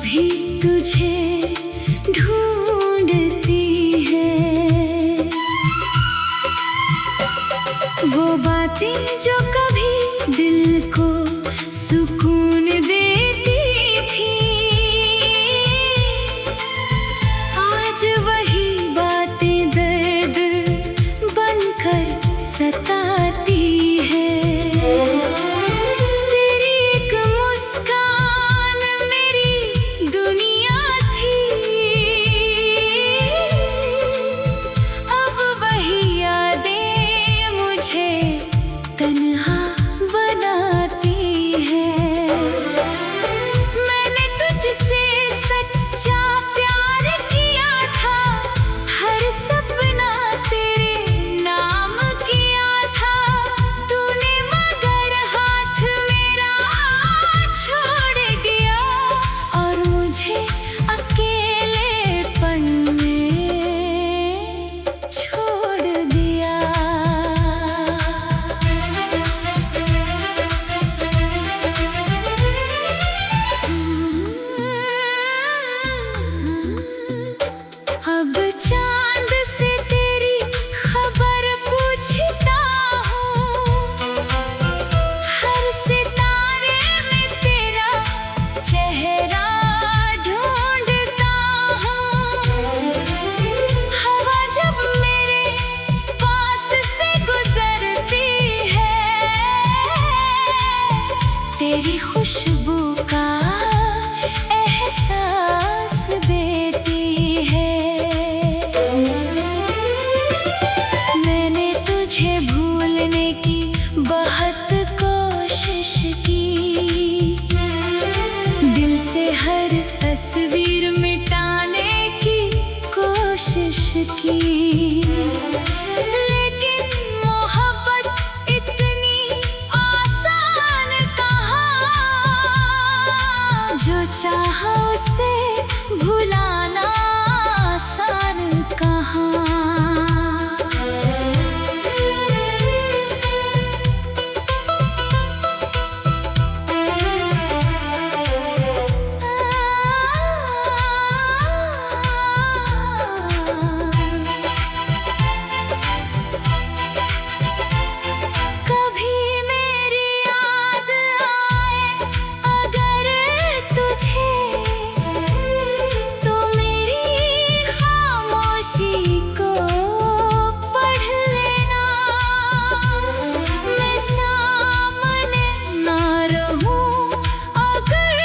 भी तुझे ढूंढती है। वो बातें जो कभी दिल को सुकून देती थी, आज वही बातें दर्द बनकर सताती है। तेरी एक मुस्कान मेरी दुनिया थी, अब वही यादें मुझे तन्हा बनाती है। मैंने तुझसे सच्चा प्यार किया था, हर सपना तेरे नाम किया था। तूने मगर हाथ मेरा छोड़ दिया और मुझे अकेलेपन में छोड़ दिया। अब चांद से तेरी खबर पूछता हूँ, हर सितारे में तेरा चेहरा ढूंढता हूँ। हवा जब मेरे पास से गुजरती है, तेरी खुशबू का एहसास देती है। मैंने तुझे भूलने की बहुत कोशिश की, दिल से हर तस्वीर मिटाने की कोशिश की, लेकिन मोहब्बत इतनी आसान कहाँ, जो चाहा उसे भुलाना आसान कहाँ। कभी मेरी याद आए अगर तुझे, तो मेरी खामोशी को पढ़ लेना। मैं सामने ना रहूं अगर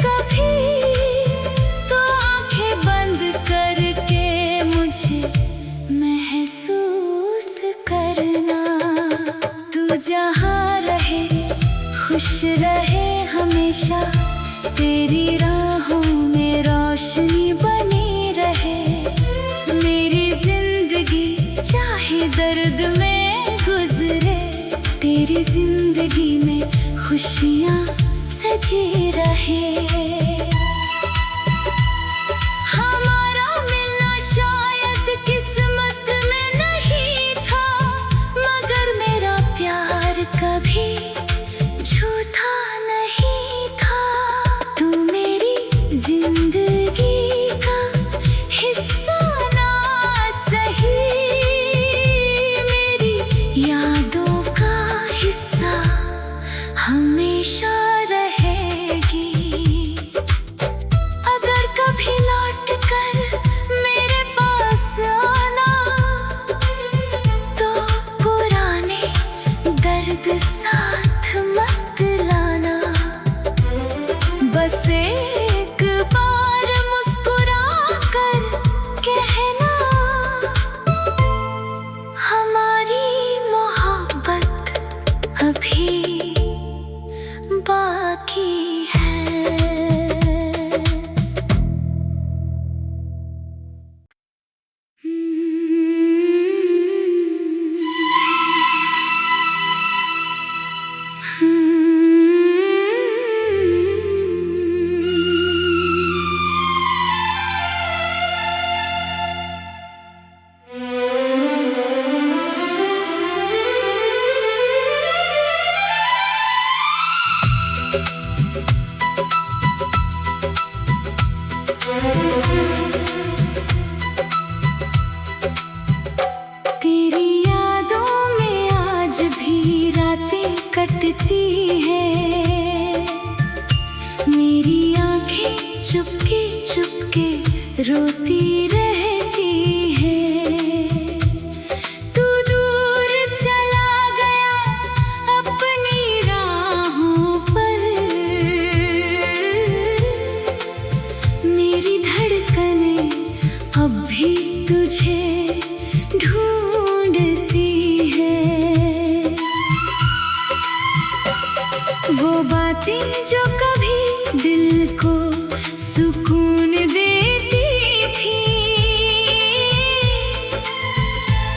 कभी, तो आंखें बंद करके मुझे महसूस करना। तू जहाँ रहे खुश रहे हमेशा, तेरी राहों में रोशनी बनी रहे। मेरी जिंदगी चाहे दर्द में गुजरे, तेरी जिंदगी में खुशियाँ सजी रहे। हमारा मिलना शायद किस्मत में नहीं था, मगर मेरा प्यार कभी झूठा नहीं था। तू मेरी जिंदगी का हिस्सा ना सही, मेरी यादों का हिस्सा हमेशा रहेगी। अगर कभी लौट कर मेरे पास आना, तो पुराने दर्द साथ मत लाना। बस एक बार तेरी यादों में आज भी रातें कटती है, मेरी आंखें चुपके चुपके रोती रहती है। तू दूर चला गया अपनी राहों पर, मेरी धड़कनें अब भी तुझे ढूंढती है। वो बातें जो कभी दिल को सुकून देती थी,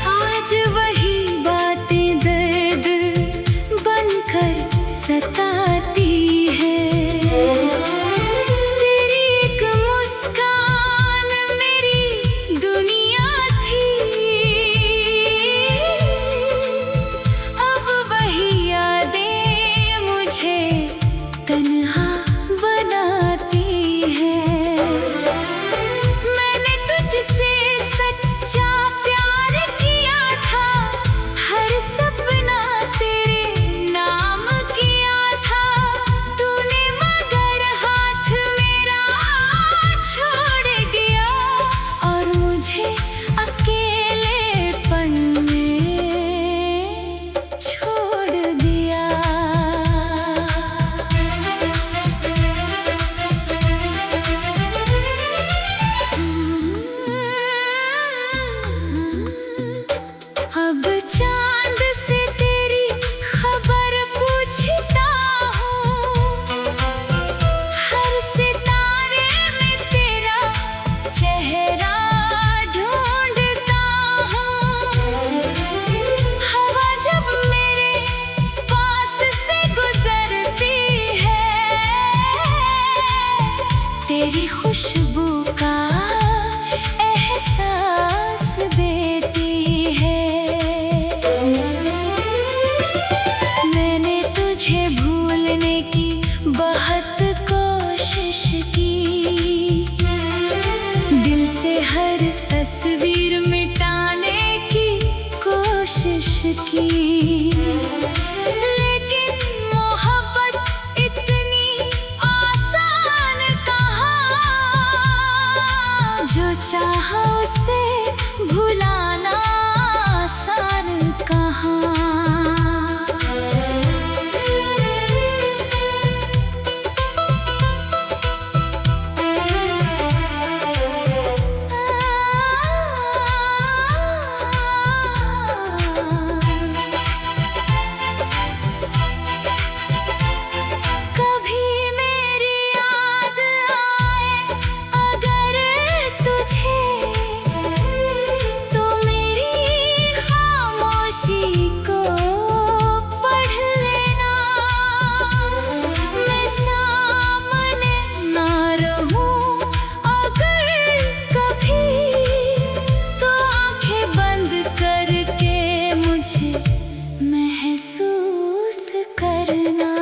आज वही बातें दर्द बनकर सताती है। तेरी एक मुस्कान मेरी दुनिया थी, अब वही यादें मुझे तन्हा बनाती है। मैंने तुझसे सच्चा प्यार किया था, हर सपना तेरे नाम किया था। तूने मगर हाथ मेरा छोड़ दिया और मुझे अकेलेपन में छोड़ दिया। अब चांद से तेरी खबर पूछता हूँ, हर सितारे में तेरा चेहरा ढूंढता हूँ। हवा जब मेरे पास से गुजरती है, तेरी खुशबू का एहसास देती है। मैंने तुझे भूलने की बहुत कोशिश की, दिल से हर तस्वीर मिटाने की कोशिश की, लेकिन मोहब्बत इतनी आसान कहाँ, जो चाहा उसे भुलाना आसान कहाँ। कभी मेरी याद आए अगर तुझे, तो मेरी खामोशी को पढ़ लेना। मैं सामने ना रहूं अगर कभी, तो आंखें बंद करके मुझे महसूस करना।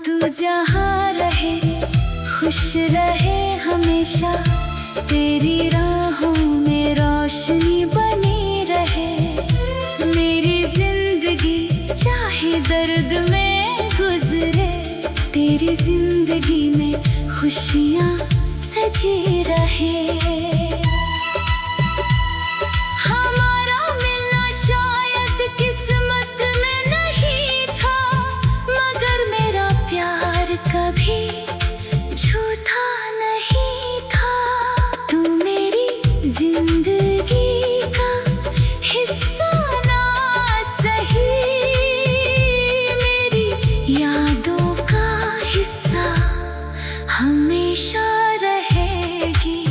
तू जहाँ रहे खुश रहे हमेशा, तेरी राहों में रोशनी बनी रहे। मेरी जिंदगी चाहे दर्द में गुजरे, तेरी जिंदगी में खुशियाँ सजी रहे। हमारा मिलना शायद किस्मत में नहीं था, मगर मेरा प्यार कभी झूठा नहीं था। तू मेरी जिंदगी का हिस्सा ना सही, मेरी यादों का हिस्सा हमेशा रहेगी।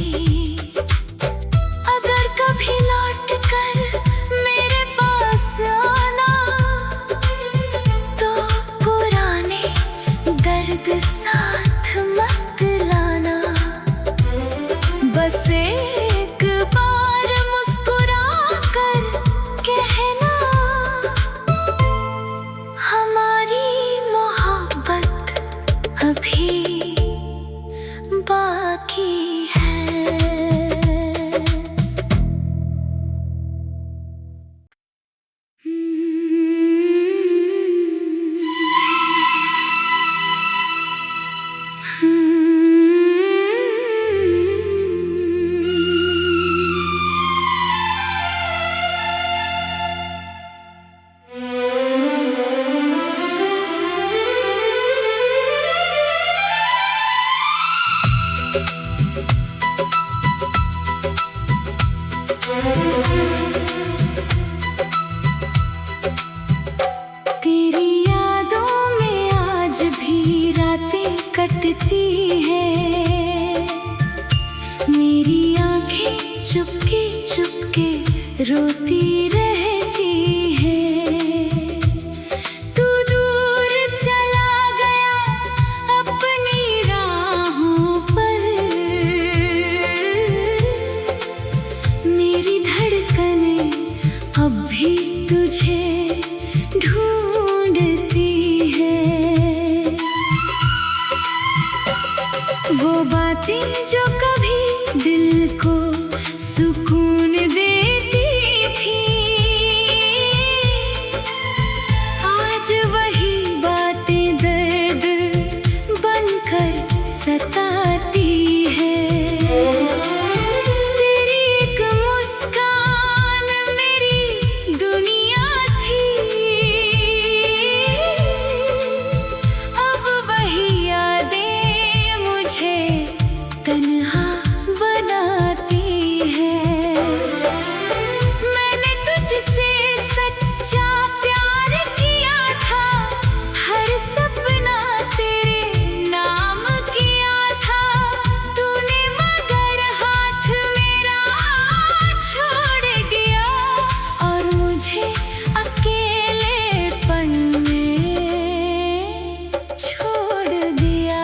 अगर कभी लौट कर मेरे पास आना, तो पुराने दर्द साथ मत लाना। बस एक बार मुस्कुरा कर कहना, हमारी मोहब्बत अभी बाकी है। तेरी यादों में आज भी रातें कटती हैं, मेरी आंखें चुपके चुपके रोती रहती हैं। तू दूर चला गया अपनी राहों पर, मेरी धड़कनें अब भी तुझे ढूंढती है। वो बातें जो कभी दिल को सुकून देती थी, आज वही बातें दर्द बनकर सताती है। तेरी एक मुस्कान मेरी दुनिया थी, अब वही यादें मुझे तन्हा बनाती है। मैंने तुझसे सच्चा प्यार किया था, हर सपना तेरे नाम किया था। तूने मगर हाथ मेरा छोड़ दिया और मुझे अकेलेपन में छोड़ दिया।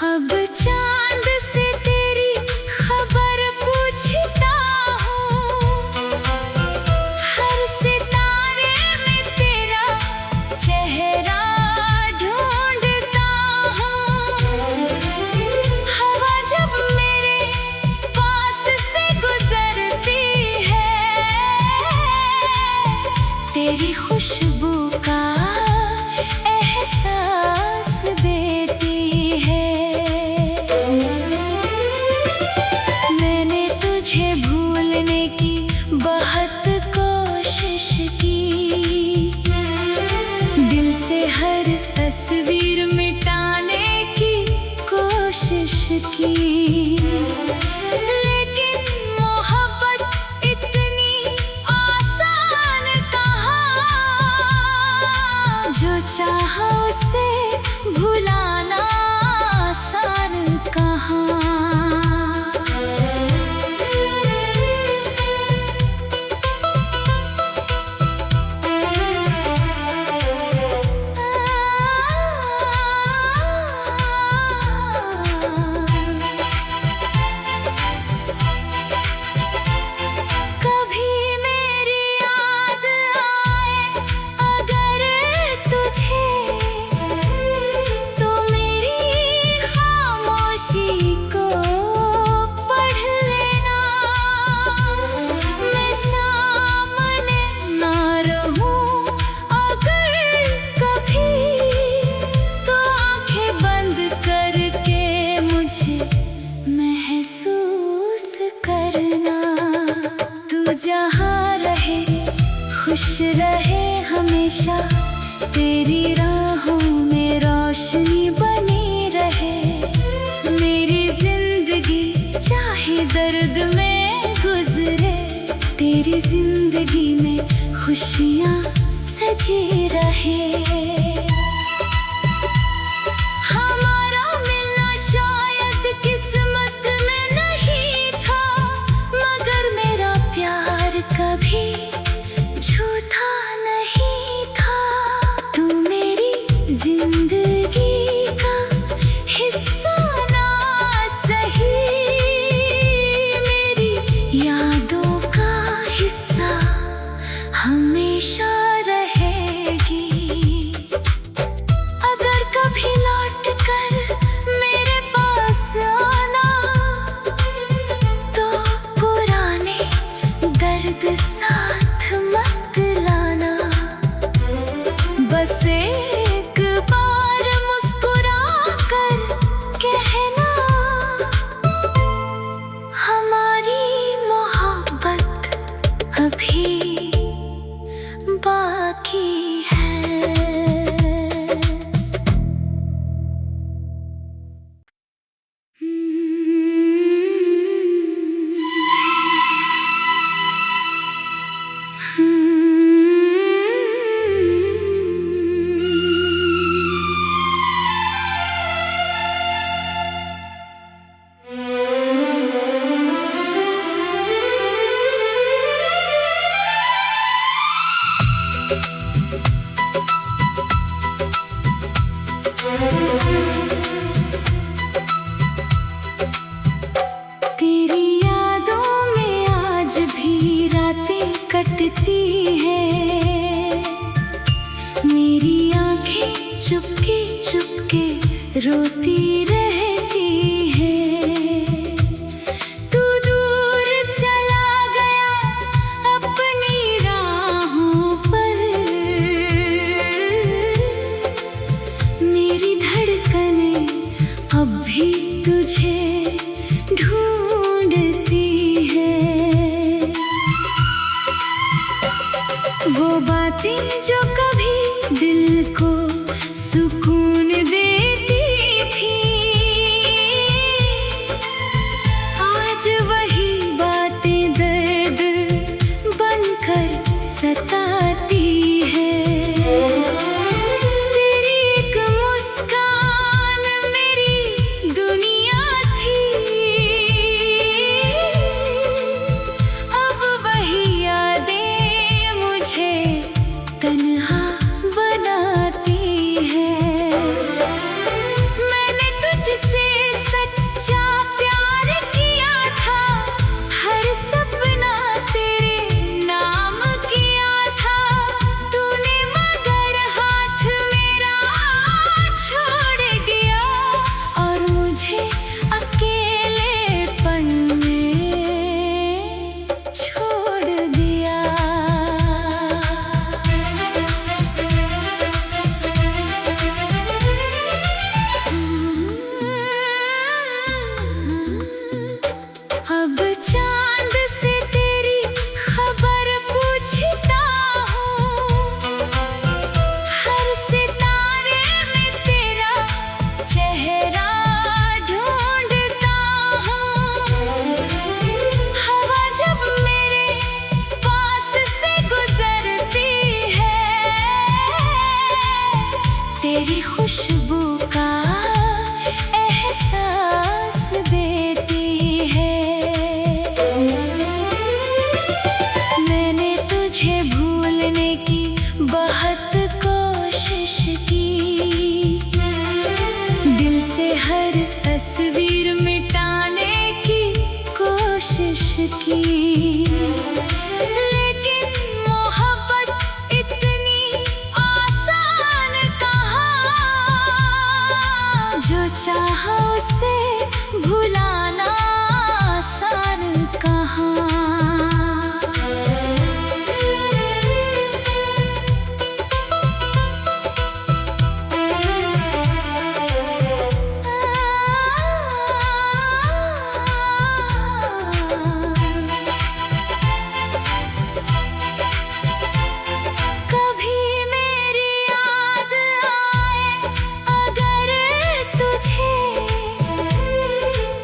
अब चांद से तेरी खबर पूछता हूँ, हर सितारे में तेरा चेहरा ढूंढता हूँ। हवा जब मेरे पास से गुजरती है, तेरी खुशबू का एहसास देती है। मैंने तुझे भूलने की बहुत कोशिश की, दिल से हर तस्वीर मिटाने की कोशिश की, लेकिन मोहब्बत इतनी आसान कहाँ, जो चाहा उसे भुलाना आसान कहाँ। कभी मेरी याद आए अगर तुझे, तो मेरी खामोशी को पढ़ लेना। मैं सामने ना रहूं अगर कभी, तो आंखें बंद करके मुझे महसूस करना। तू जहाँ रहे खुश रहे हमेशा, तेरी राहों में रोशनी बनी रहे। मेरी जिंदगी चाहे दर्द में गुजरे, तेरी जिंदगी में खुशियाँ सजी रहे। हमारा मिलना शायद किस्मत में नहीं था, मगर मेरा प्यार कभी झूठा नहीं था। तू मेरी जिंदगी का हिस्सा ना सही, मेरी यादों का हिस्सा हमेशा रहेगी। अगर कभी लौट कर मेरे पास आना, तो पुराने दर्द साथ मत लाना। बस एक बार मुस्कुरा कर कहना, हमारी मोहब्बत अभी बाकी है। तेरी यादों में आज भी रातें कटती हैं। मेरी आंखें चुपके चुपके रोती रहती हैं। तू दूर चला गया अपनी राहों पर। मेरी धड़कनें अब भी तुझे ढूंढती है। वो बातें जो कभी दिल को सुकून देती थी, आज वही बातें दर्द बनकर सताती है। तेरी एक मुस्कान मेरी दुनिया थी, अब वही यादें मुझे तन्हा बनाती है। मैंने तुझसे सच्चा प्यार किया था, हर सपना तेरे नाम किया था। तूने मगर हाथ मेरा छोड़ दिया और मुझे अकेलेपन में छोड़ दिया। अब चांद से तेरी खबर पूछता हूँ, हर सितारे में तेरा चेहरा ढूंढता हूँ। हवा जब मेरे पास से गुजरती है, तेरी खुशबू का एहसास देती है। मैंने तुझे भूलने की बहुत कोशिश की, दिल से हर तस्वीर मिटाने की कोशिश की। लेकिन मोहब्बत इतनी आसान कहाँ, जो चाहा उसे भुलाना आसान कहाँ। कभी मेरी याद आए अगर तुझे,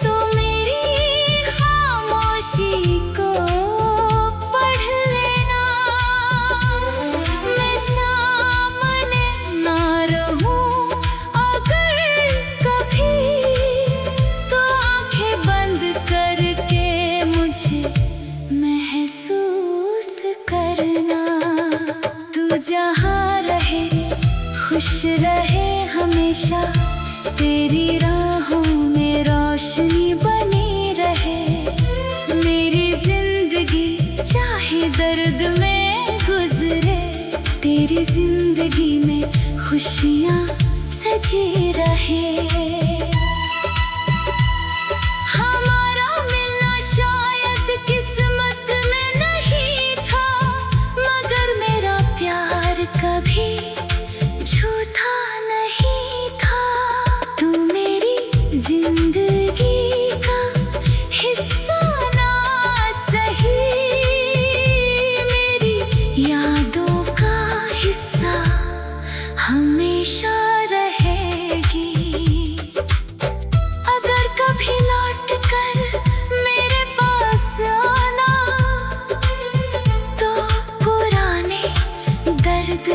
तो मेरी खामोशी को पढ़ लेना। मैं सामने ना रहूं अगर कभी, तो आंखें बंद करके मुझे महसूस करना। तू जहाँ रहे खुश रहे हमेशा, तेरी राहों में रोशनी बनी रहे। मेरी जिंदगी चाहे दर्द में गुजरे, तेरी जिंदगी में खुशियाँ सजी रहे। हमारा मिलना शायद किस्मत में नहीं था, मगर मेरा प्यार कभी झूठा नहीं था। तू मेरी जिंदगी का हिस्सा ना सही,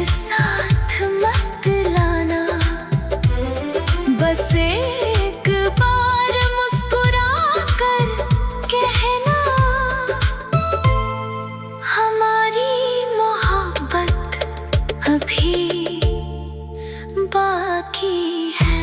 साथ मत लाना, बस एक बार मुस्कुरा कर कहना, हमारी मोहब्बत अभी बाकी है।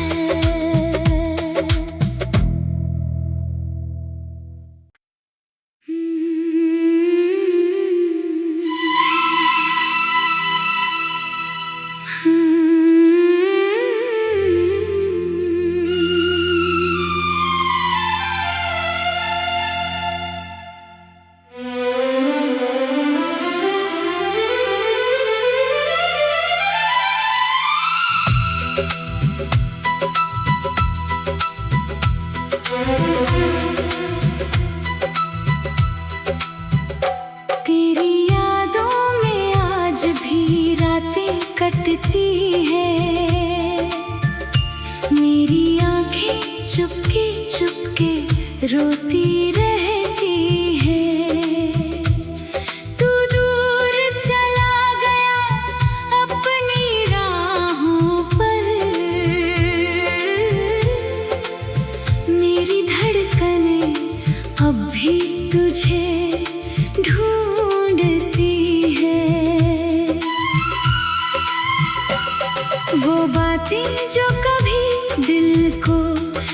तेरी यादों में आज भी रातें कटती हैं, मेरी आंखें चुपके चुपके रोती रहती हैं। तू दूर चला गया अपनी राहों पर, मेरी धड़कनें अब भी तुझे ढूंढती है। वो बातें जो कभी दिल को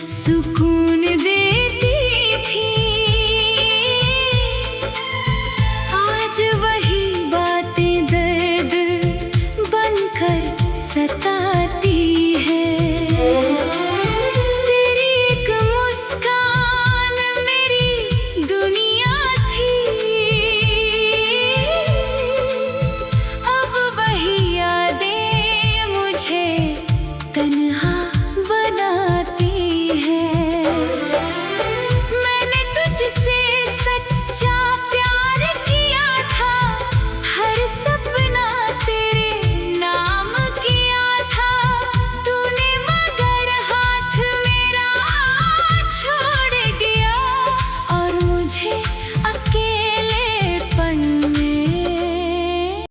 सुकून देती थी, आज